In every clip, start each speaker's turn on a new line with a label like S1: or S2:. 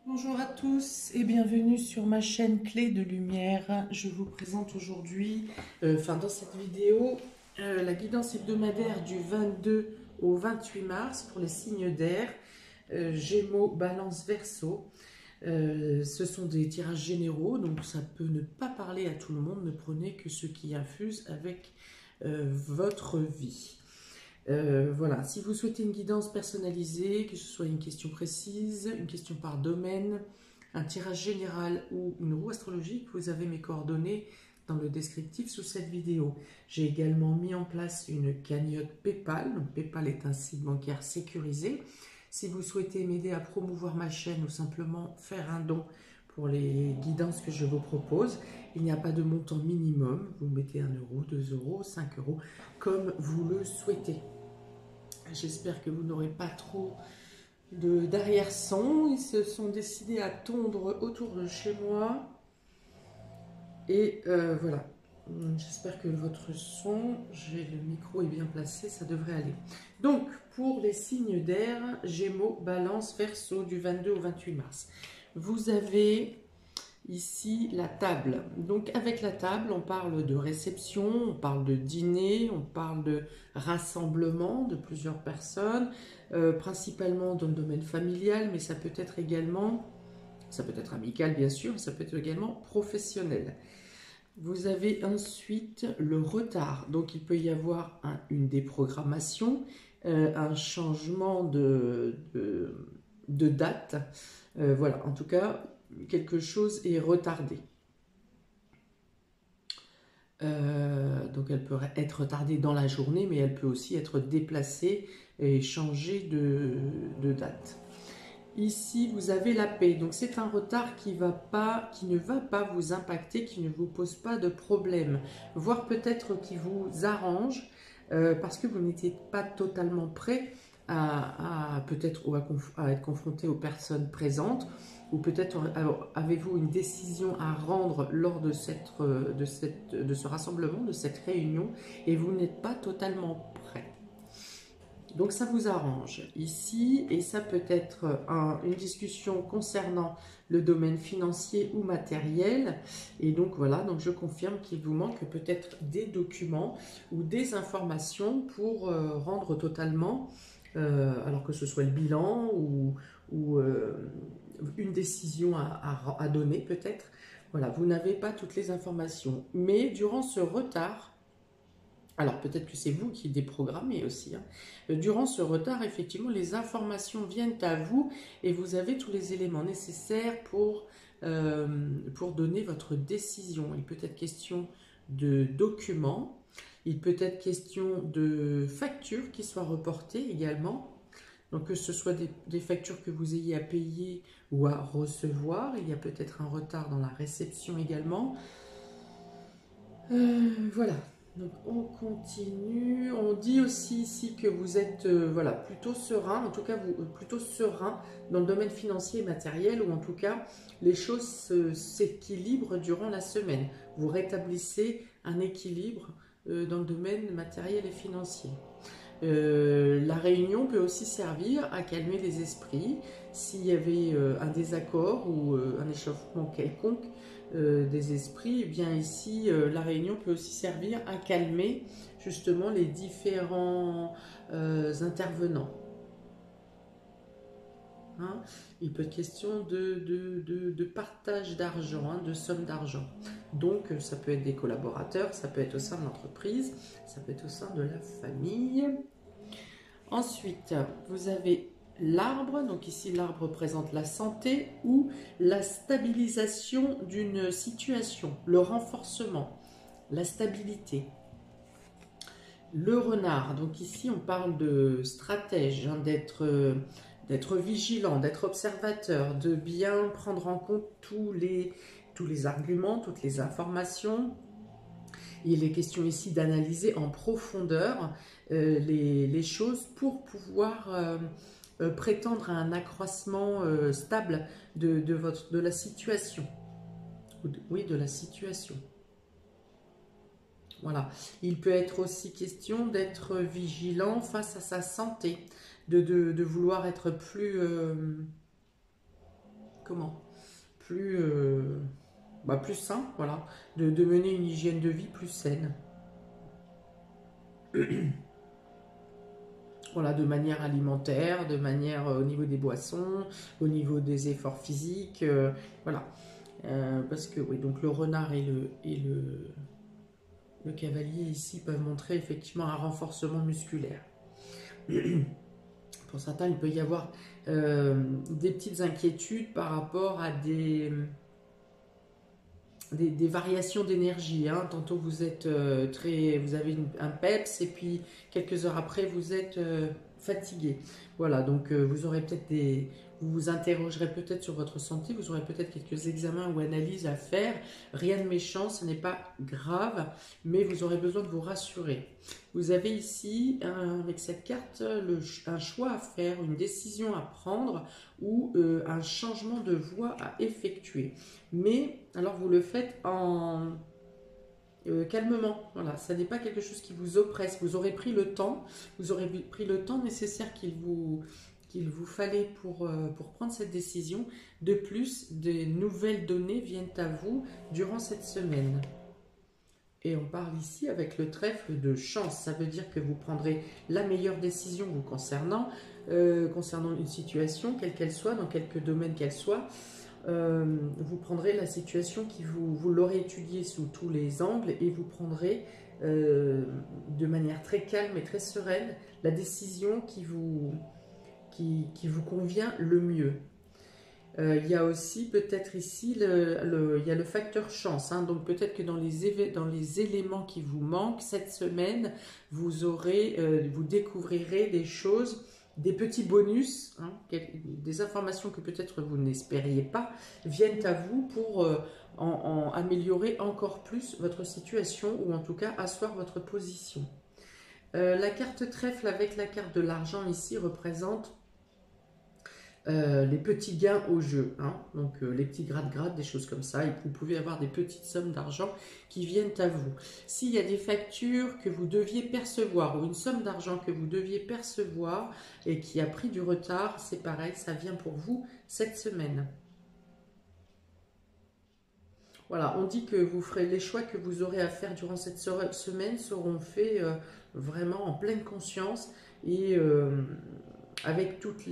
S1: Bonjour à tous et bienvenue sur ma chaîne Clé de Lumière. Je vous présente aujourd'hui, dans cette vidéo, la guidance hebdomadaire du 22 au 28 mars pour les signes d'air, Gémeaux, Balance, Verseau. Ce sont des tirages généraux, donc ça peut ne pas parler à tout le monde. Ne prenez que ce qui infuse avec votre vie. Voilà, si vous souhaitez une guidance personnalisée, que ce soit une question précise, une question par domaine, un tirage général ou une roue astrologique, vous avez mes coordonnées dans le descriptif sous cette vidéo. J'ai également mis en place une cagnotte PayPal. Donc PayPal est un site bancaire sécurisé. Si vous souhaitez m'aider à promouvoir ma chaîne ou simplement faire un don pour les guidances que je vous propose, il n'y a pas de montant minimum. Vous mettez 1 euro, 2 euros, 5 euros, comme vous le souhaitez. J'espère que vous n'aurez pas trop d'arrière-son. Ils se sont décidés à tondre autour de chez moi. Et voilà. J'espère que votre son, le micro est bien placé, ça devrait aller. Donc, pour les signes d'air, Gémeaux, Balance, Verseau, du 22 au 28 mars. Vous avez ici la table. Donc avec la table, on parle de réception, on parle de dîner, on parle de rassemblement de plusieurs personnes, principalement dans le domaine familial, mais ça peut être également, ça peut être amical bien sûr, ça peut être également professionnel. Vous avez ensuite le retard, donc il peut y avoir une déprogrammation, un changement de date, voilà, en tout cas, quelque chose est retardé. Donc elle peut être retardée dans la journée, mais elle peut aussi être déplacée et changer de date. Ici, vous avez la paix. Donc c'est un retard qui ne va pas vous impacter, qui ne vous pose pas de problème, voire peut-être qui vous arrange parce que vous n'étiez pas totalement prêt peut-être à être confronté aux personnes présentes, ou peut-être avez-vous une décision à rendre lors de ce rassemblement, de cette réunion, et vous n'êtes pas totalement prêt. Donc ça vous arrange ici, et ça peut être une discussion concernant le domaine financier ou matériel. Et donc voilà, donc je confirme qu'il vous manque peut-être des documents ou des informations pour rendre totalement, alors que ce soit le bilan ou une décision à donner peut-être. Voilà, vous n'avez pas toutes les informations. Mais durant ce retard, alors peut-être que c'est vous qui déprogrammez aussi, hein. Durant ce retard, effectivement, les informations viennent à vous et vous avez tous les éléments nécessaires pour donner votre décision. Il peut être question de documents, il peut être question de factures qui soient reportées également. Donc que ce soit des factures que vous ayez à payer ou à recevoir, il y a peut-être un retard dans la réception également. Voilà. Donc on continue. On dit aussi ici que vous êtes voilà, plutôt serein, en tout cas plutôt serein dans le domaine financier et matériel, ou en tout cas les choses s'équilibrent durant la semaine. Vous rétablissez un équilibre dans le domaine matériel et financier. La réunion peut aussi servir à calmer les esprits s'il y avait un désaccord ou un échauffement quelconque des esprits. Eh bien ici, la réunion peut aussi servir à calmer justement les différents intervenants. Hein, il peut être question de partage d'argent, hein, de somme d'argent. Donc ça peut être des collaborateurs, ça peut être au sein de l'entreprise, ça peut être au sein de la famille. Ensuite, vous avez l'arbre. Donc ici, l'arbre représente la santé ou la stabilisation d'une situation, le renforcement, la stabilité. Le renard, donc ici on parle de stratège, hein, d'être vigilant, d'être observateur, de bien prendre en compte tous les arguments, toutes les informations. Il est question ici d'analyser en profondeur les choses pour pouvoir prétendre à un accroissement stable de la situation. Oui, de la situation. Voilà. Il peut être aussi question d'être vigilant face à sa santé, de vouloir être plus plus sain, voilà, de mener une hygiène de vie plus saine. Voilà, de manière alimentaire, de manière au niveau des boissons, au niveau des efforts physiques, voilà. Parce que oui, donc le renard et le cavalier ici peuvent montrer effectivement un renforcement musculaire. Pour certains, il peut y avoir des petites inquiétudes par rapport à des variations d'énergie. Hein. Tantôt vous êtes vous avez un peps et puis quelques heures après vous êtes fatigué. Voilà, donc vous aurez peut-être vous vous interrogerez peut-être sur votre santé, vous aurez peut-être quelques examens ou analyses à faire. Rien de méchant, ce n'est pas grave, mais vous aurez besoin de vous rassurer. Vous avez ici, avec cette carte, un choix à faire, une décision à prendre ou un changement de voie à effectuer. Mais, alors vous le faites calmement, voilà, ça n'est pas quelque chose qui vous oppresse, vous aurez pris le temps nécessaire qu'il vous fallait pour prendre cette décision. De plus, des nouvelles données viennent à vous durant cette semaine. Et on parle ici avec le trèfle de chance, ça veut dire que vous prendrez la meilleure décision vous concernant une situation, quelle qu'elle soit, dans quelque domaine qu'elle soit. Vous prendrez la situation qui vous l'aurez étudiée sous tous les angles et vous prendrez de manière très calme et très sereine la décision qui vous convient le mieux. Il y a aussi peut-être ici il y a le facteur chance, hein, donc peut-être que dans les éléments qui vous manquent cette semaine, vous découvrirez des choses, des petits bonus, hein, des informations que peut-être vous n'espériez pas, viennent à vous pour améliorer encore plus votre situation ou en tout cas asseoir votre position. La carte trèfle avec la carte de l'argent ici représente les petits gains au jeu, hein, donc les petits gratte-gratte, des choses comme ça, et vous pouvez avoir des petites sommes d'argent qui viennent à vous. S'il y a des factures que vous deviez percevoir ou une somme d'argent que vous deviez percevoir et qui a pris du retard, c'est pareil, ça vient pour vous cette semaine. Voilà, on dit que vous ferez les choix que vous aurez à faire durant cette semaine seront faits vraiment en pleine conscience et avec toute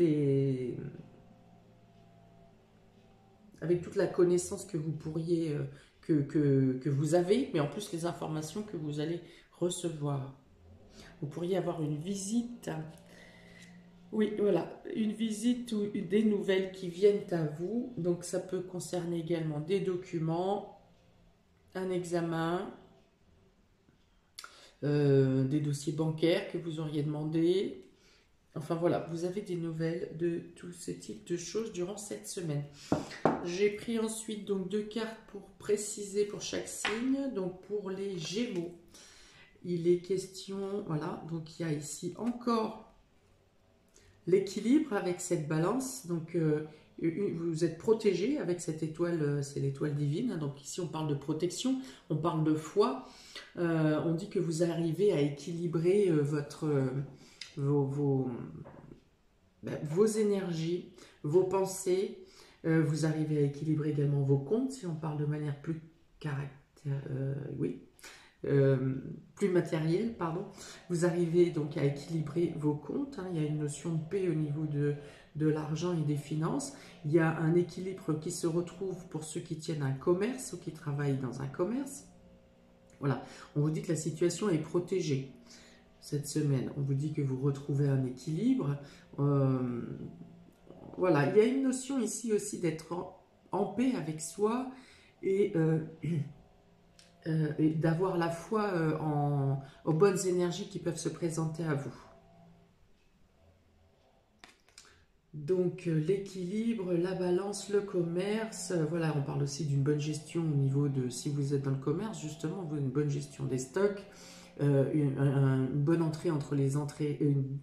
S1: la connaissance que vous pourriez, que vous avez, mais en plus les informations que vous allez recevoir. Vous pourriez avoir une visite, oui, voilà, une visite ou des nouvelles qui viennent à vous. Donc ça peut concerner également des documents, un examen, des dossiers bancaires que vous auriez demandé. Enfin voilà, vous avez des nouvelles de tout ce type de choses durant cette semaine. J'ai pris ensuite donc 2 cartes pour préciser pour chaque signe. Donc pour les Gémeaux, il est question, voilà, donc il y a ici encore l'équilibre avec cette balance. Donc vous êtes protégé avec cette étoile, c'est l'étoile divine. Hein, donc ici on parle de protection, on parle de foi. On dit que vous arrivez à équilibrer vos énergies, vos pensées, vous arrivez à équilibrer également vos comptes, si on parle de manière plus plus matérielle, pardon. Vous arrivez donc à équilibrer vos comptes, hein. Il y a une notion de paix au niveau de l'argent et des finances. Il y a un équilibre qui se retrouve pour ceux qui tiennent un commerce ou qui travaillent dans un commerce. Voilà, on vous dit que la situation est protégée. Cette semaine, on vous dit que vous retrouvez un équilibre. Voilà, il y a une notion ici aussi d'être en paix avec soi et d'avoir la foi aux bonnes énergies qui peuvent se présenter à vous. Donc l'équilibre, la balance, le commerce, voilà, on parle aussi d'une bonne gestion au niveau de, si vous êtes dans le commerce, justement, une bonne gestion des stocks, une bonne entrée entre les entrées, une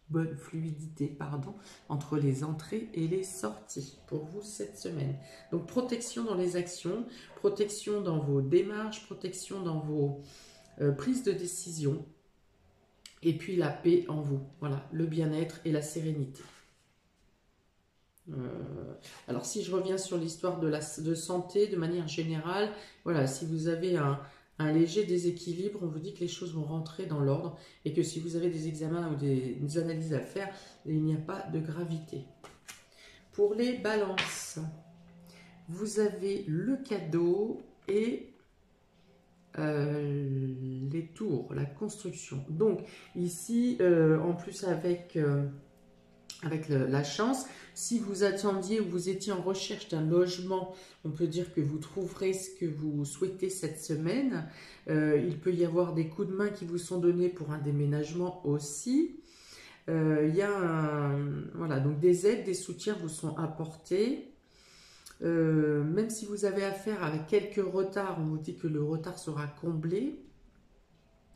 S1: bonne fluidité, pardon, entre les entrées et les sorties pour vous cette semaine. Donc protection dans les actions, protection dans vos démarches, protection dans vos prises de décision, et puis la paix en vous, voilà, le bien-être et la sérénité. Alors, si je reviens sur l'histoire de santé, de manière générale, voilà, si vous avez un léger déséquilibre, on vous dit que les choses vont rentrer dans l'ordre et que si vous avez des examens ou des analyses à faire, il n'y a pas de gravité. Pour les balances, vous avez le cadeau et les tours, la construction. Donc, ici, en plus avec la chance, si vous attendiez ou vous étiez en recherche d'un logement, on peut dire que vous trouverez ce que vous souhaitez cette semaine. Il peut y avoir des coups de main qui vous sont donnés pour un déménagement aussi. Il y a voilà, donc des aides, des soutiens vous sont apportés. Même si vous avez affaire avec quelques retards, on vous dit que le retard sera comblé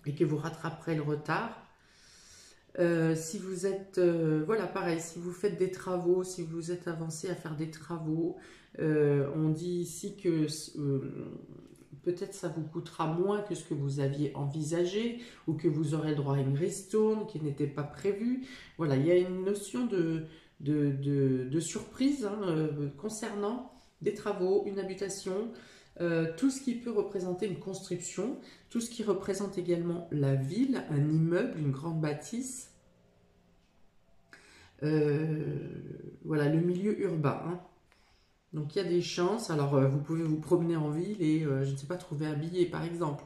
S1: et que vous rattraperez le retard. Si vous êtes, voilà, pareil, si vous faites des travaux, si vous êtes avancé à faire des travaux, on dit ici que peut-être ça vous coûtera moins que ce que vous aviez envisagé ou que vous aurez le droit à une ristourne qui n'était pas prévue. Voilà, il y a une notion de surprise concernant des travaux, une habitation, tout ce qui peut représenter une construction, tout ce qui représente également la ville, un immeuble, une grande bâtisse. Voilà, le milieu urbain. Hein. Donc il y a des chances. Alors vous pouvez vous promener en ville et je ne sais pas, trouver un billet par exemple.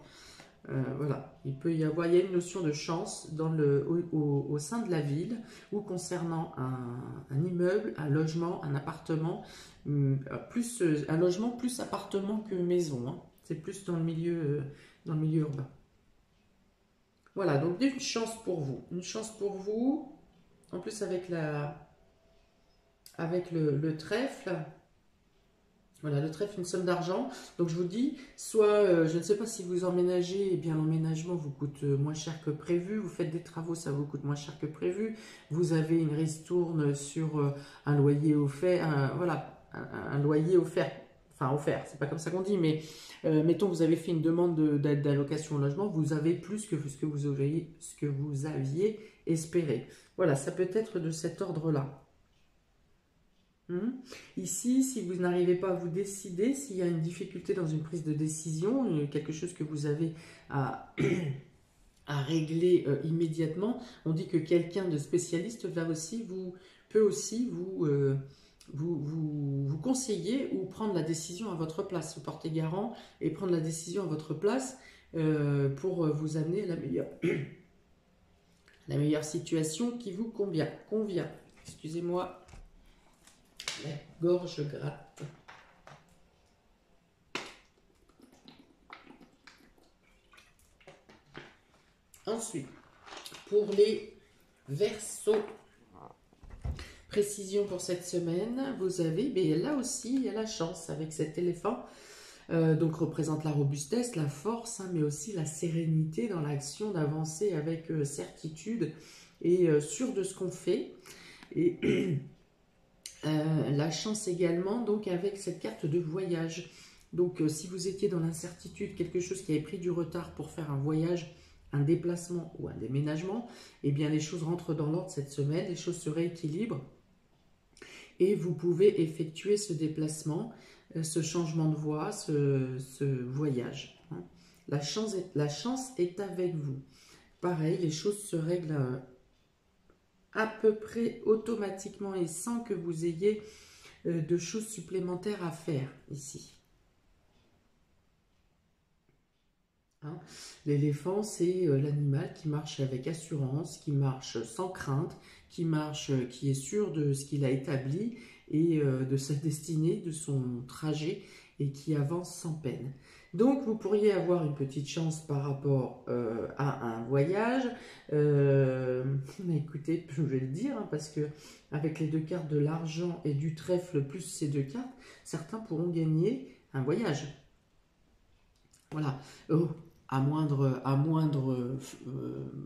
S1: Voilà, il peut y avoir, il y a une notion de chance au sein de la ville ou concernant un immeuble, un logement, un appartement, plus un logement plus appartement que maison. Hein. C'est plus dans le milieu urbain. Voilà, donc une chance pour vous. Une chance pour vous. En plus avec le trèfle. Voilà, le trèfle, une somme d'argent. Donc je vous dis, soit, je ne sais pas si vous emménagez, eh bien l'emménagement vous coûte moins cher que prévu. Vous faites des travaux, ça vous coûte moins cher que prévu. Vous avez une ristourne sur un loyer offert, voilà, un loyer offert. Enfin, offert, c'est pas comme ça qu'on dit, mais mettons, vous avez fait une demande d'allocation au logement, vous avez plus que ce que vous aviez espéré. Voilà, ça peut être de cet ordre-là. Ici, si vous n'arrivez pas à vous décider, s'il y a une difficulté dans une prise de décision, quelque chose que vous avez à, à régler immédiatement, on dit que quelqu'un de spécialiste peut aussi vous conseiller ou prendre la décision à votre place, se porter garant et prendre la décision à votre place pour vous amener à la meilleure situation qui vous convient. Excusez-moi. La gorge gratte. Ensuite, pour les Verseaux, précision pour cette semaine, vous avez, mais là aussi, il y a la chance avec cet éléphant. Donc représente la robustesse, la force, mais aussi la sérénité dans l'action, d'avancer avec certitude et sûr de ce qu'on fait. Et la chance également, donc avec cette carte de voyage. Donc si vous étiez dans l'incertitude, quelque chose qui avait pris du retard pour faire un voyage, un déplacement ou un déménagement, eh bien les choses rentrent dans l'ordre cette semaine, les choses se rééquilibrent et vous pouvez effectuer ce déplacement, ce changement de voie, ce voyage. Hein. La chance est avec vous. Pareil, les choses se règlent à peu près automatiquement et sans que vous ayez de choses supplémentaires à faire ici. Hein. L'éléphant, c'est l'animal qui marche avec assurance, qui marche sans crainte, qui est sûr de ce qu'il a établi et de sa destinée, de son trajet et qui avance sans peine. Donc, vous pourriez avoir une petite chance par rapport à un voyage. Écoutez, je vais le dire, hein, parce que avec les deux cartes de l'argent et du trèfle plus ces deux cartes, certains pourront gagner un voyage. Voilà. À moindre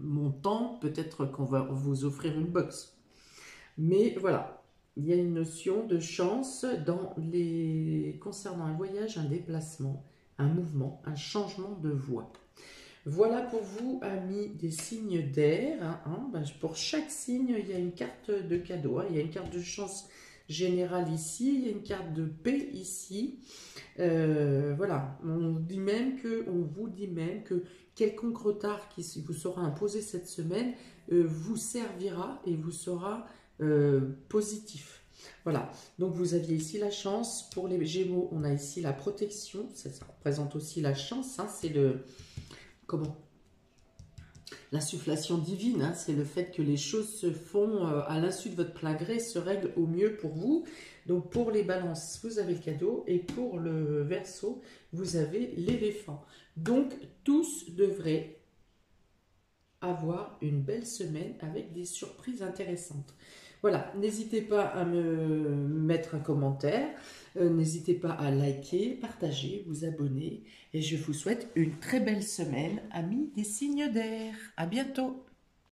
S1: montant, peut-être qu'on va vous offrir une box. Mais voilà, il y a une notion de chance concernant un voyage, un déplacement, un mouvement, un changement de voie. Voilà pour vous, amis des signes d'air. Pour chaque signe, il y a une carte de cadeau. Il y a une carte de chance générale ici, il y a une carte de paix ici. Voilà, on vous dit même que quelconque retard qui vous sera imposé cette semaine vous servira et vous sera positif. Voilà, donc vous aviez ici la chance. Pour les Gémeaux, on a ici la protection. Ça représente aussi la chance. Hein, c'est le... Comment? L'insufflation divine. Hein, c'est le fait que les choses se font à l'insu de votre plein gré, se règlent au mieux pour vous. Donc pour les balances, vous avez le cadeau. Et pour le Verseau, vous avez l'éléphant. Donc tous devraient avoir une belle semaine avec des surprises intéressantes. Voilà, n'hésitez pas à me mettre un commentaire, n'hésitez pas à liker, partager, vous abonner et je vous souhaite une très belle semaine, amis des signes d'air. À bientôt.